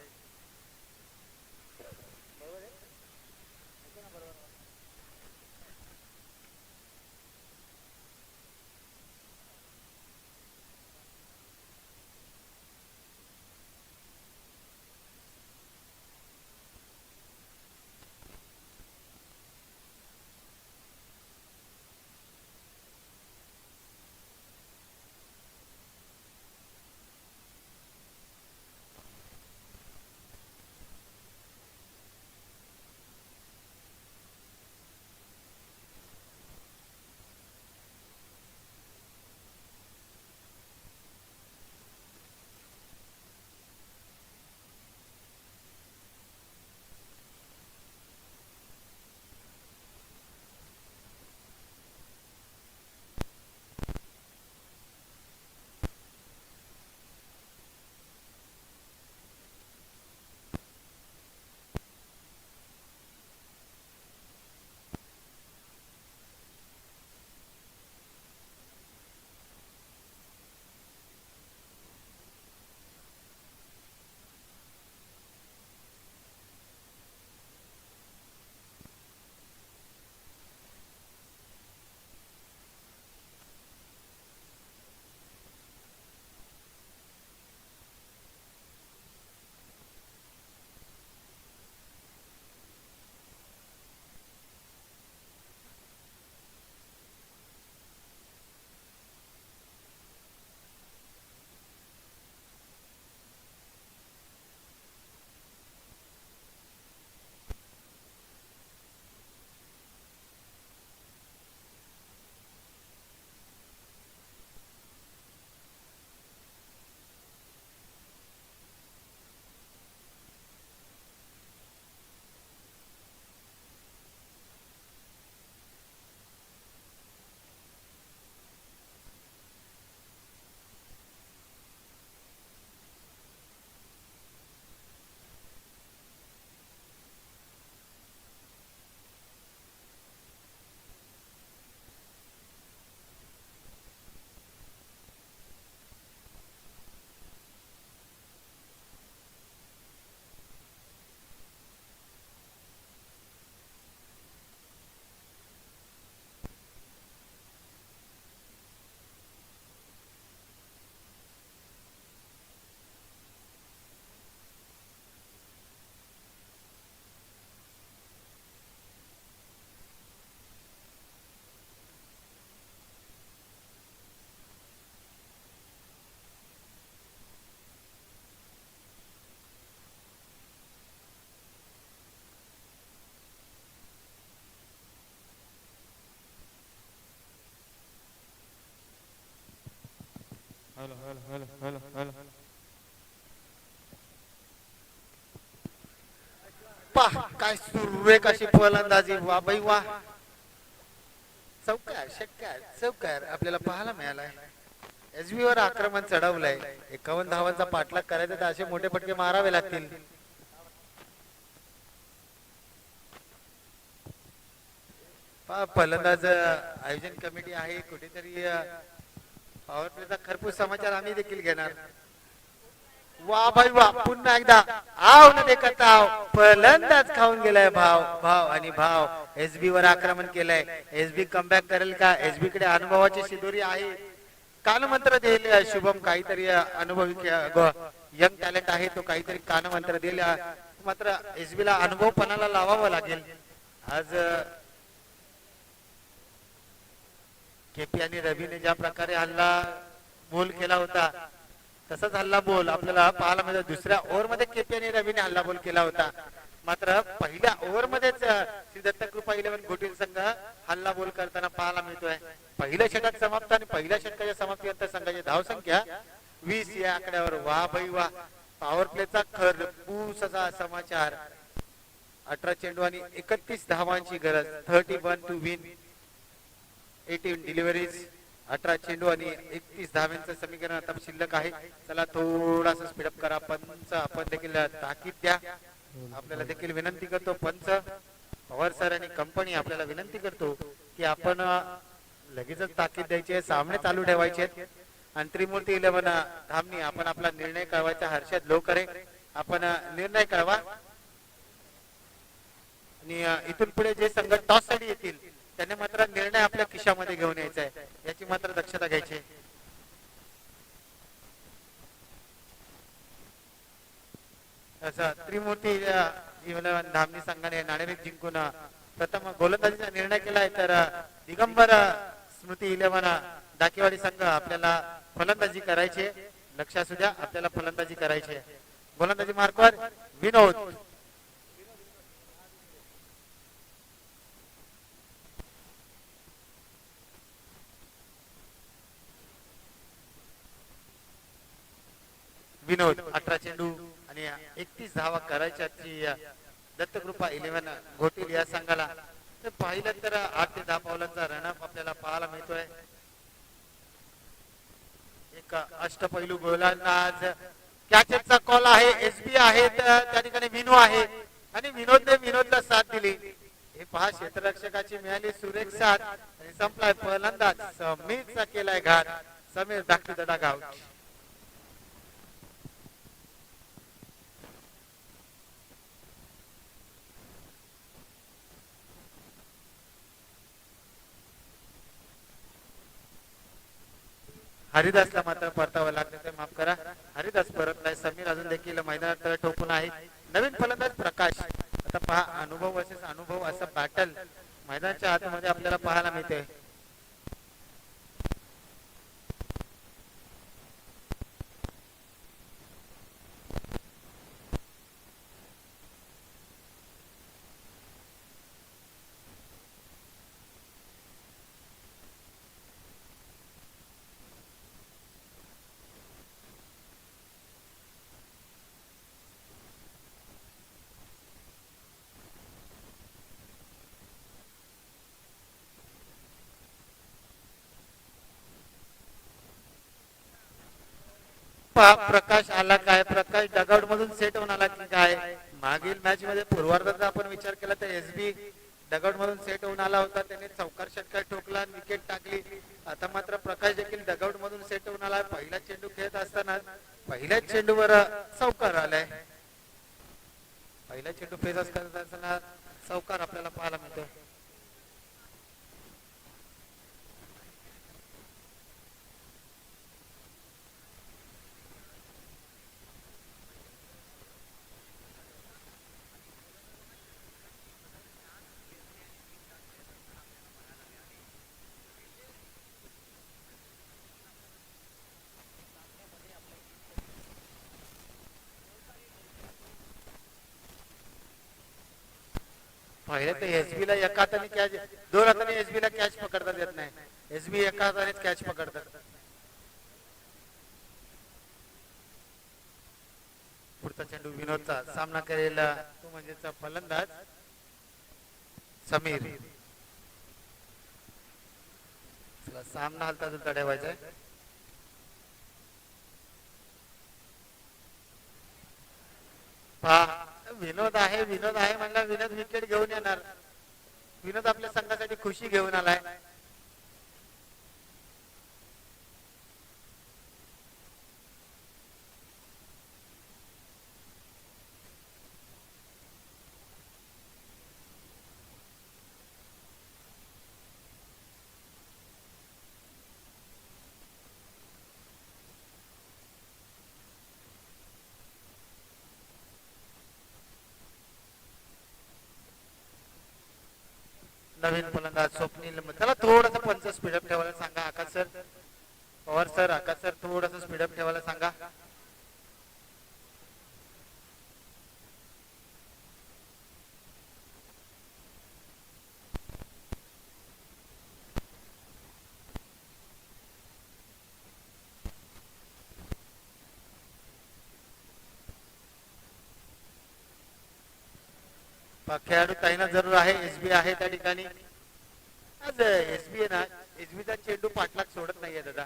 Hello hello hello hello hello. पा काय सुरेख अशी फलंदाजी वा बाई वा. चौकार षटकार चौकार आपल्याला पाहायला मिळालाय. एसबी वर आक्रमण चढवलंय. 51 धावांचा पाठलाग करायचा तर असे मोठे फटके मारावे लागतील. फलंदाज आयोजन कमिटी आहे कुठेतरी पॉवर प्लेचा खरपूस समाचार आम्ही देखील घेणार. वा भाई वा पुन्हा एकदा आव न देखत आव फलंदाज खाऊन गेलाय भाव भाव आणि भाव एसबी वर आक्रमण केलंय. एसबी कमबॅक करेल का? एसबी कडे अनुभवाची शिदोरी आहे. कानमंत्र देईल शुभम काहीतरी अनुभवी यंग टॅलेंट आहे तो काहीतरी कानमंत्र देईल. मात्र एसबी ला अनुभव पणाला लावावा लागेल. आज केपी आणि रवीने ज्या प्रकारे हल्ला बोल केला होता तसाच हल्ला बोल आपल्याला पाहायला मिळतो. दुसऱ्या ओव्हर मध्ये केपी आणि रवीने हल्ला बोल केला होता. मात्र पहिल्या ओव्हर मध्येच श्री दत्तकृपा 11 घोटील संघ हल्ला बोल करताना पाहायला मिळतोय. पहिल्या षटक समाप्त आणि पहिल्या षटकाच्या समाप्तीनंतर संघाची धावसंख्या 20 या आकड्यावर. वा भाई वा पॉवर प्लेचा खरपूस असा समाचार. 18 चेंडू आणि 31 धावांची गरज. 31 टू विन 18 डिलिव्हरीज. 18 चेंडू आणि 31 धाव्यांचं समीकरण आता शिल्लक आहे. चला थोडासा स्पीडअप करा. पंच आपण देखील ताकीद द्या. आपल्याला देखील विनंती करतो पंच पवार सर आणि कंपनी आपल्याला विनंती करतो की आपण लगेचच ताकीद द्यायची. सामने चालू ठेवायचे आणि त्रिमूर्ती 11 धामनी आपण आपला निर्णय कळवायचा. हर्षद लोकरे आपण निर्णय कळवा आणि इथून पुढे जे संघ टॉस साठी येतील त्यांनी मात्र निर्णय आपल्या खिशामध्ये घेऊन यायचा आहे याची मात्र दक्षता घ्यायची. असं त्रिमूर्ती धामणी संघाने नाणेफेक जिंकून प्रथम गोलंदाजीचा निर्णय केलाय. तर दिगंबर स्मृती 11 दाकेवाडी संघ आपल्याला फलंदाजी करायची. लक्ष असू द्या आपल्याला फलंदाजी करायची. गोलंदाजी मार्कवर विनोद. विनोद 18 चेंडू आणि 31 धावा करायच्या दत्तकृपा 11 घोटील या संघाला. तर पाहिलं तर 8 ते 10 पावलांचा रनअप आपल्याला पाहायला मिळतोय. एक अष्टपैलू गोलंदाज कॅचचा कॉल आहे. एसबी आहे त्या ठिकाणी विनू आहे आणि विनोदला साथ दिली. हे पहा क्षेत्ररक्षकाची मिळाली सुरेख साथ आणि संपलाय फलंदाज समीरचा केलाय घात. समीर धाकटी तडाख आउट. हरिदासला मात्र परतावं लागतं ते माफ करा. हरिदास परत नाही. समीर अजून देखील मैदानात ठोकून आहे. नवीन फलंदाज प्रकाश. आता पहा अनुभव वर्सेस अनुभव असं बॅटल मैदानाच्या आतमध्ये आपल्याला पाहायला मिळते. प्रकाश आला काय? प्रकाश डगआउट मधून सेट होऊन आला की काय? मागील मॅच मध्ये पूर्वार्धाचा आपण विचार केला तर एसबी डगआउट मधून सेट होऊन आला होता. त्याने चौकार षटकार ठोकला, विकेट टाकली. आता मात्र प्रकाश देखील डगआउट मधून सेट होऊन आला. पहिला चेंडू खेळत असताना पहिल्याच चेंडूवर चौकार आलाय. पहिला चेंडू फेस करत असताना चौकार आपल्याला पाहायला मिळतो. पहिले तर एसबी ला एका हाताने कॅच, दोन हाताने एसबी ला कॅच पकडता येत नाही. एसबी एका हातानेच कॅच पकडतात. चेंडू विनोदचा सामना करेल तो म्हणजेच फलंदाज समीर. सामना हलता जुलता ठेवायचा आहे. पहा विनोद आहे म्हणला विनोद विकेट घेऊन येणार. विनोद आपल्या संघासाठी खुशी घेऊन आलाय. नवीन फलंदाज स्वप्नील, त्याला थोडस पंच स्पीडअप ठेवायला सांगा आकाश सर. पवार सर, आकाश सर थोडस स्पीडअप ठेवायला सांगा. खेळाडू ताईना जरूर आहे. एसबी आहे त्या ठिकाणी. आज एसबी आहे ना, एसबीचा चेंडू पाठलाग सोडत नाहीये दादा.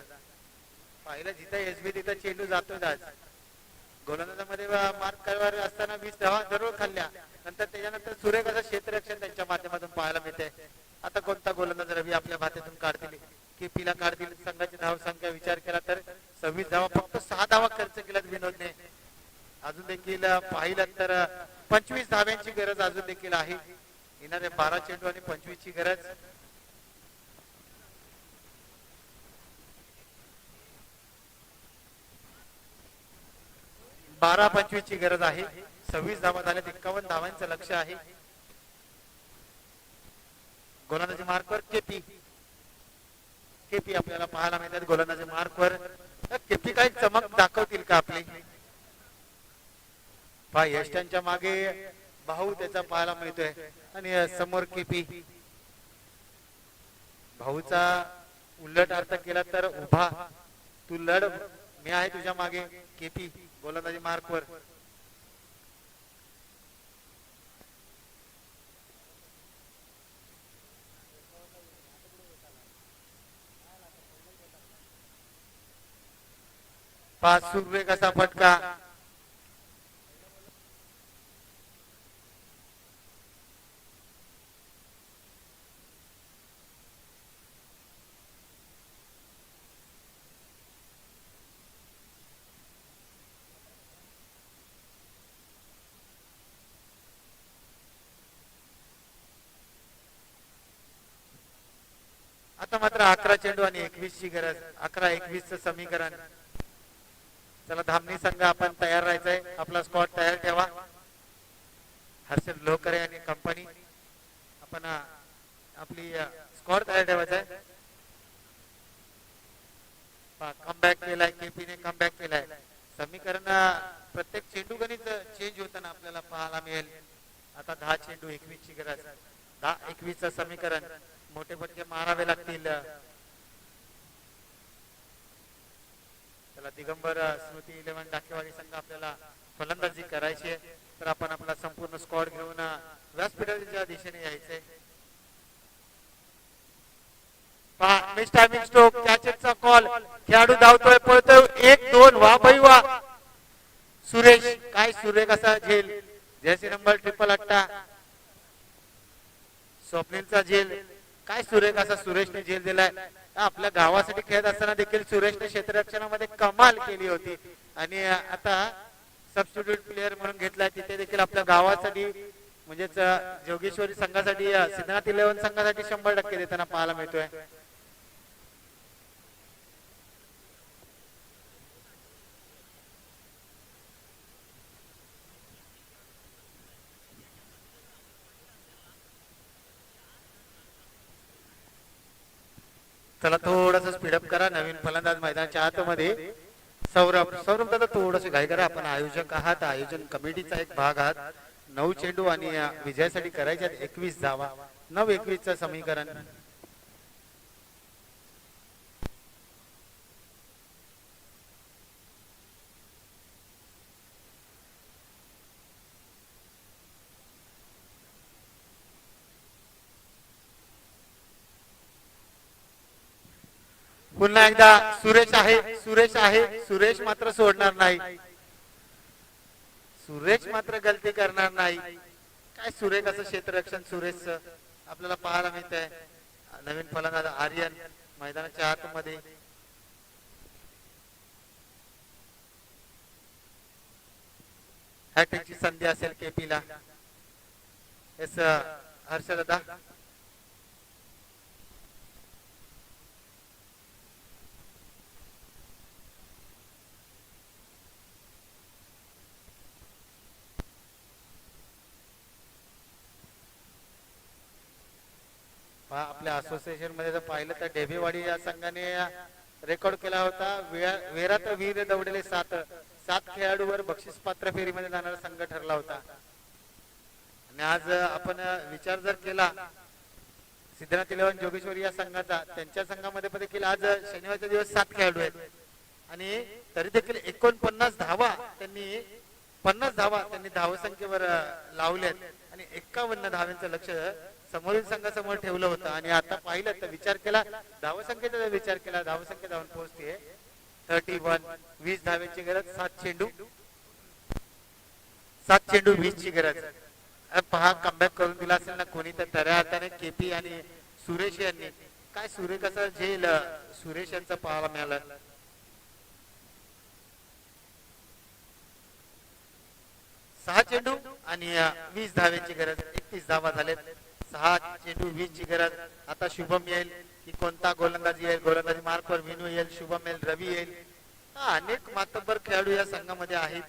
पाहिलं जिथं एसबी तिथं चेंडू जातोय. आज गोलंदाजामध्ये मार्क करावर असताना 20 धावा जरूर खाल्ल्या. नंतर त्याच्यानंतर सुरेख असं क्षेत्ररक्षण त्यांच्या माध्यमातून पाहायला मिळते. आता कोणता गोलंदाज रवी आपल्या भात्यातून काढतील की पिला काढतील. संघाची धाव संख्या विचार केला तर 26 धावा, फक्त 6 धावा खर्च केल्यात विनोदने. अजून देखील पाहिलं तर 25 धाव्यांची गरज अजून देखील आहे. येणारे 12 चेंडू आणि 25 ची गरज. बारा 25 ची गरज आहे. 26 धावा झाल्यात. 51 धावांचं लक्ष आहे. गोलंदाजी मार्कवर केपी. केपी आपल्याला पाहायला मिळतात गोलंदाजी मार्कवर. केपी काही चमक दाखवतील का आपली. पहा यष्टांच्या मागे भाऊ त्याचा पाहायला मिळतोय आणि समोर केपी. भाऊचा उलट अर्थ केला तर उभा, तू लढ मी आहे तुझ्या मागे. केपी गोलंदाजी मार्कवर. पाच सुरवे कसा फटका. आता मात्र 11 चेंडू आणि 21 ची गरज. 11-21 च समीकरण. चला धामणी संघ आपण तयार राहायचंय. आपला स्क्वॉड तयार ठेवा. हर्षद लोकरे आणि कंपनी आपण आपली स्क्वॉड तयार ठेवायचा आहे. कमबॅक केलाय केपीने, कमबॅक केलाय. समीकरण प्रत्येक चेंडू गणित चेंज होताना आपल्याला पाहायला मिळेल. आता 10 चेंडू 21 ची गरज. 10-21 च समीकरण. मोठे फटके मारावे लागतील. त्याला दिगंबर स्मृती 11 डाकेवाडी संघ आपल्याला फलंदाजी करायची आहे. तर आपण आपला संपूर्ण स्क्वॉड घेऊन व्यासपीठाच्या दिशेने यायचंय. पहा मिस टायमिंग स्ट्रोक, कॅचचा कॉल. खेळाडू धावतोय, पळतोय. 1-2 वा भाई वा. सुरेश काय सुरेख असा झेल. जर्सी नंबर 888 स्वप्नीलचा झेल. काय सुरेख असा सुरेशने झेल दिलाय. आपल्या गावासाठी खेळत असताना देखील सुरेशने क्षेत्ररक्षणामध्ये कमाल केली होती आणि आता सबस्टिट्यूट प्लेअर म्हणून घेतलाय. तिथे देखील आपल्या गावासाठी म्हणजेच जोगेश्वरी संघासाठी, सिद्धनाथ 11 संघासाठी 100% देताना पाहायला मिळतोय. चला थोडस स्पीडअप करा. नवीन फलंदाज मैदानाच्या आतमध्ये सौरभ. सौरभ दादा थोडस घाई करा. आपण आयोजक आहात, आयोजन कमिटीचा एक भाग आहात. 9 चेंडू आणि विजयासाठी करायचे 21 धावा. 9-21 च समीकरण. पुन्हा एकदा सुरेश आहे, सुरेश आहे, सुरेश मात्र सोडणार नाही, सुरेश मात्र गलती करणार नाही. काय सुरेख असं क्षेत्ररक्षण सुरेशचं आपल्याला पाहायला मिळत आहे. नवीन फलंदाज आर्यन मैदानाच्या आतमध्ये. हॅट्रिकची संधी असेल केपीला. एस हर्षदा आपल्या असोसिएशन मध्ये जर पाहिलं तर डेबेवाडी या संघाने रेकॉर्ड केला होता. वेरात वीर दौडले 7 खेळाडूवर बक्षीस पात्र फेरीमध्ये जाणारा संघ ठरला होता. आणि आज आपण विचार जर केला सिद्धनाथ 11 जोगेश्वरी या संघाचा, त्यांच्या संघामध्ये देखील आज शनिवारच्या दिवस 7 खेळाडू आहेत आणि तरी देखील 49 धावा त्यांनी 50 धावा त्यांनी धावसंख्येवर लावल्यात आणि 51 धावांचं लक्ष समोरील संघासमोर ठेवलं होतं. आणि आता पाहिलं तर विचार केला धावसंख्येचा विचार केला, धावसंख्या धावून पोहोचते 31. 20 धाव्यांची गरज, 7 चेंडू 20 ची गरज. पहा कमबॅक करून दिला असेल ना कोणी तर खऱ्या अर्थाने केपी आणि सुरेश यांनी. काय सुरेश असं झेल सुरेश यांचं पाहायला मिळालं. सहा चेंडू आणि 20 धाव्यांची गरज, 31 धावा झालेत. 6 चेंडू 20 ची गरज. आता शुभम येईल की कोणता गोलंदाजी येईल, गोलंदाजी मार्कवर विनू येईल, शुभम येईल, रवी येईल. अनेक मातब्बर खेळाडू या संघामध्ये आहेत.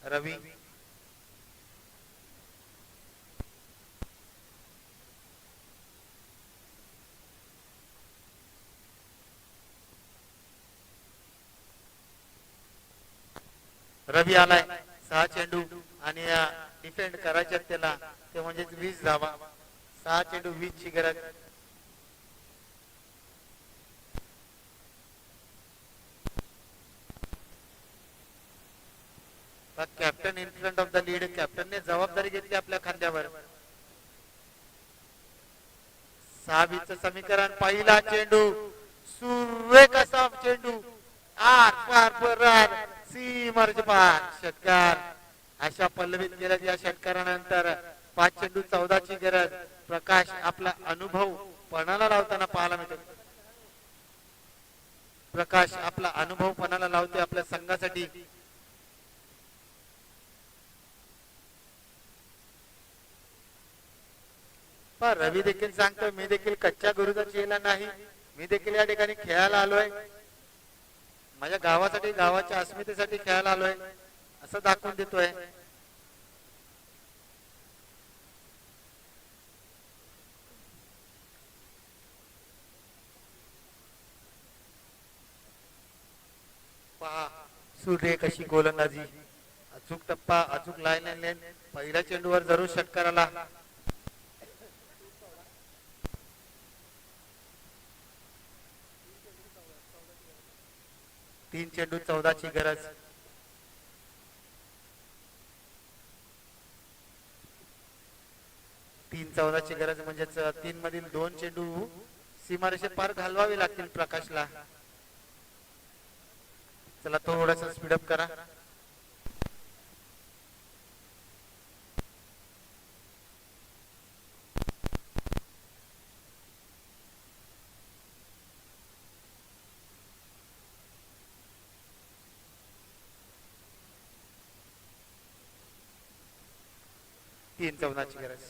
रवी रवी आलाय. 6 चेंडू आणि डिफेंड करायचे त्याला ते म्हणजे 20 धावा. 6 चेंडू 20 ची गरज. Captain in front of the lead. कॅप्टनने जबाबदारी घेतली आपल्या खांद्यावर. 6 समीकरण. पहिला चेंडू सुरेख असा चेंडू आर पार पर सीमारचे पार षटकार. अशा पल्लवीत गेल्या या षटकारानंतर 5 चेंडू 14 ची गरज. प्रकाश आपला अनुभव पणाला लावताना पाहायला मिळतो. प्रकाश आपला अनुभव पणाला लावते आपल्या संघासाठी. रवी देखील सांगतो मी देखील कच्च्या गुरुचा चेला नाही, मी देखील या ठिकाणी खेळायला आलोय, माझ्या गावासाठी गावाच्या अस्मितेसाठी खेळायला आलोय असं दाखवून देतोय. पहा सूर्य कशी गोलंदाजी, अचूक टप्पा, अचूक लाईन. पहिल्या चेंडूवर जरूर षटकार आला. तीन चेंडू 14 ची गरज. तीन 14 ची गरज म्हणजेच 3 मधील 2 चेंडू सीमारेषे पार घालवावे लागतील प्रकाशला. चला थोडासा स्पीडअप करा. तीन 14 ची गरज.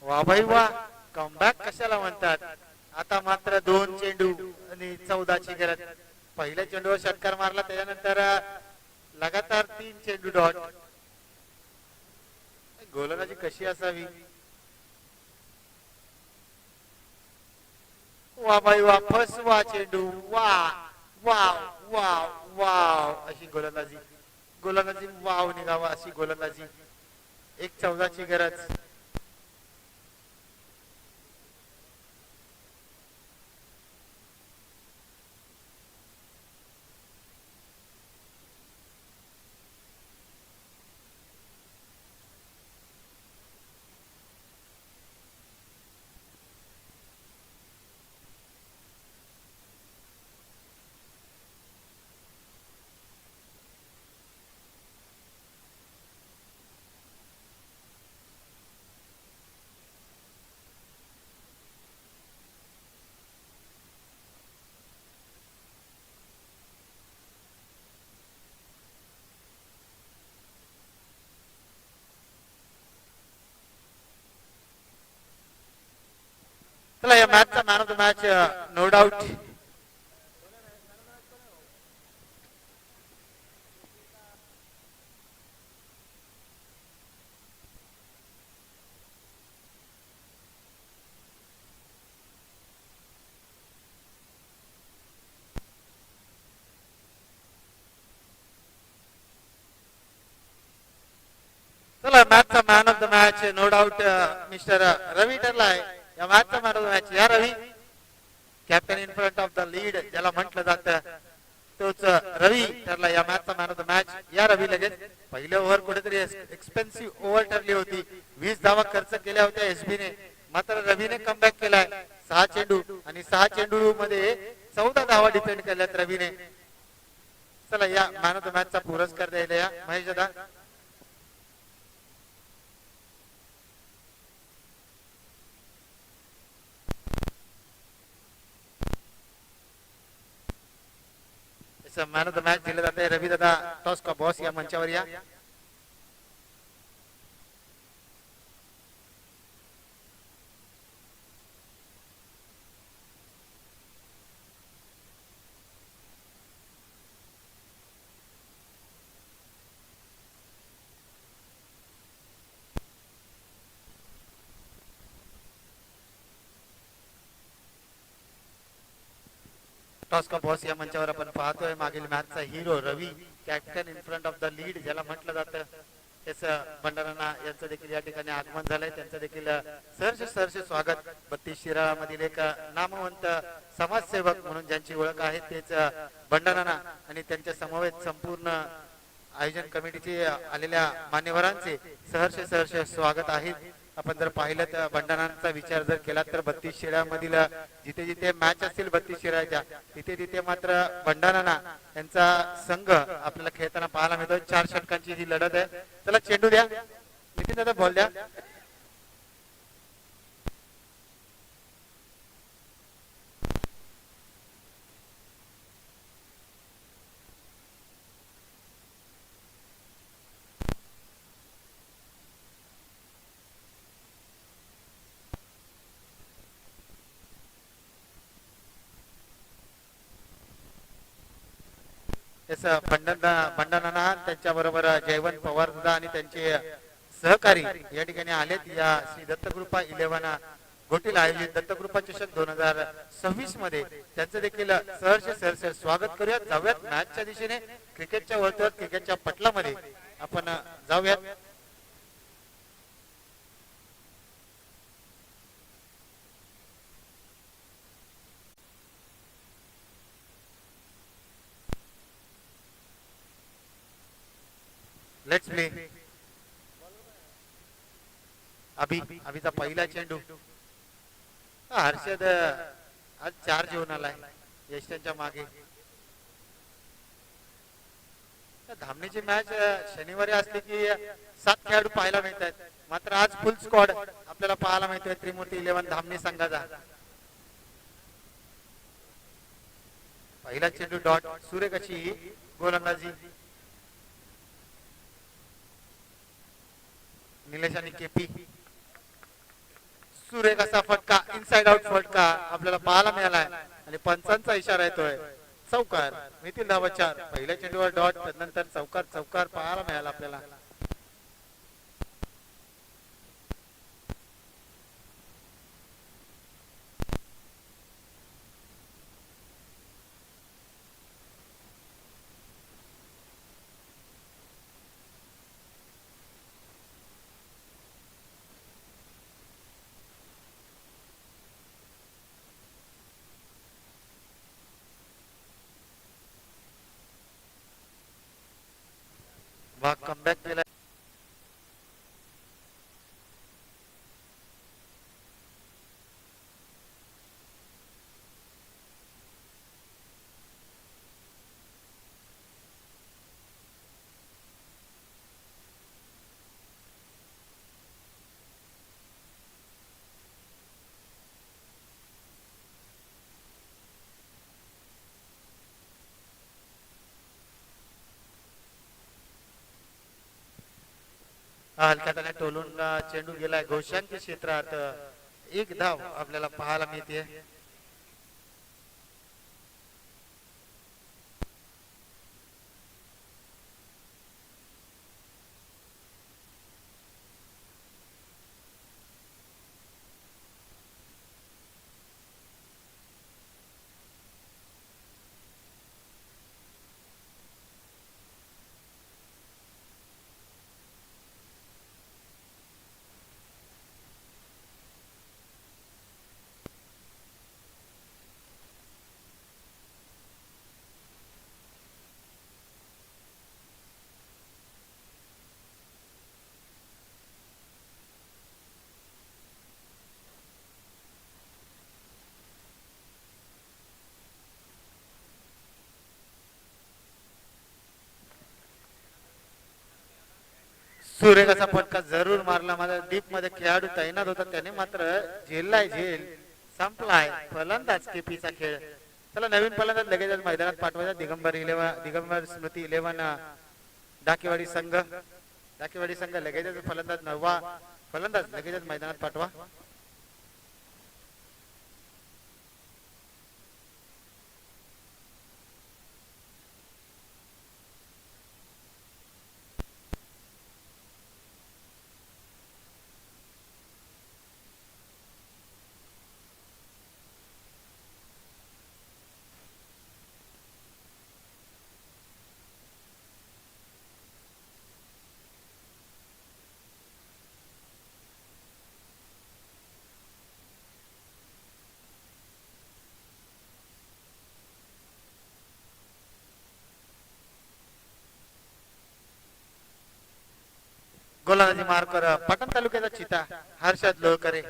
वा भाई वा, कमबॅक कशाला म्हणतात. आता मात्र 2 चेंडू आणि 14 ची गरज. पहिल्या चेंडूवर षटकार मारला त्याच्यानंतर लगातार 3 चेंडू डॉट. गोलंदाजी कशी असावी. वा भाई वा, फसवा चेंडू. वा वा वा वाव अशी गोलंदाजी. गोलंदाजी वाव निघावा अशी गोलंदाजी. 1-14 ची गरज. चला या मॅचचा man of the match no doubt चला मॅचचा man of the match no doubt mister Ravi ठरलाय या मॅचचा मॅन ऑफ द मॅच. या Ravi captain in front of the lead ज्याला म्हटलं जातं तोच रवी ठरला या मॅचचा मॅन ऑफ द मॅच. या रवी लगेच पहिल्या ओव्हर कुठेतरी एक्सपेन्सिव्ह ओव्हर ठरली होती. 20 धावा खर्च केल्या होत्या एसबी ने, मात्र रवीने कमबॅक केलाय. 6 चेंडू आणि 6 चेंडू मध्ये 14 धावा डिफेंड केल्यात रवीने. चला या मॅन ऑफ द मॅचचा पुरस्कार द्यायला या महेश दादा. मॅन ऑफ द मॅच दिलं जाते रवी दादा टॉस का बॉस या मंचावर या. टॉस का बॉस या मंचावर आपण पाहतोय मागील मॅचचा hero Ravi captain in front of the lead ज्याला म्हटलं जातं तेच भंडारा यांचं देखील या ठिकाणी आगमन झालंय. त्यांचं देखील सहर्ष स्वागत. 32 शिराळा मधील एक नामवंत समाजसेवक म्हणून ज्यांची ओळख आहे तेच भंडारा आणि त्यांच्या समवेत संपूर्ण आयोजन कमिटीचे आलेल्या मान्यवरांचे सहर्ष स्वागत आहे. आपण जर पाहिलं तर भंडारांचा विचार जर केला तर 32 शिराळ्यामधील जिथे जिथे मॅच असतील 32 शिराळ्याच्या तिथे तिथे मात्र भंडारा यांचा संघ आपल्याला खेळताना पाहायला मिळतो. 4 षटकांची ही लढत आहे. चला चेंडू द्या नितीन दादा, बॉल द्या. भंडारा त्यांच्याबरोबर जयवंत पवार आणि त्यांचे सहकारी या ठिकाणी आलेत. या श्री दत्तकृपा 11 घोटीला आयोजित दत्तकृपा चषक 2026 मध्ये त्यांचं देखील सहर्ष स्वागत करूयात. जाऊयात मॅचच्या दिशेने, क्रिकेटच्या वर्तुळात, क्रिकेटच्या पटलामध्ये आपण जाऊयात. Let's play. अभिचा पहिला चेंडू. हर्षद आज 4 घेऊन आलाय यशच्या मागे. धामणीची मॅच शनिवारी असली की 7 खेळाडू पाहायला मिळतात, मात्र आज फुल स्क्वॉड आपल्याला पाहायला मिळतोय त्रिमूर्ती 11 धामणी संघाचा. पहिला चेंडू डॉट. सुरेख अशी गोलंदाजी. निलेश आणि केपी. सुरेख असा फटका, इनसाइड आउट फटका आपल्याला पाहायला मिळालाय आणि पंचांचा इशारा येतोय. चौकार. मिथिल धावा 4. पहिल्या चेंडूवर डॉट, नंतर चौकार पाहायला मिळाला आपल्याला. कमबॅक केला. हलक्यात टोलून चेंडू गेलाय घोषांकी क्षेत्रात. एक धाव आपल्याला पाहायला मिळते. सुरेखाचा फटका जरूर मारला. माझा डीप मध्ये खेळाडू तैनात होता, त्याने मात्र झेललाय झेल. संपलाय फलंदाज केपीचा खेळ. चला नवीन फलंदाज लगेच मैदानात पाठवायचा. दिगंबर स्मृती 11 डाकेवाडी संघ. डाकेवाडी संघ लगेचच फलंदाज 9वा फलंदाज लगेचच मैदानात पाठवा. गोलंदाजी मार्कर पाटण तालुक्याचा चिता हर्षद लोहकरे.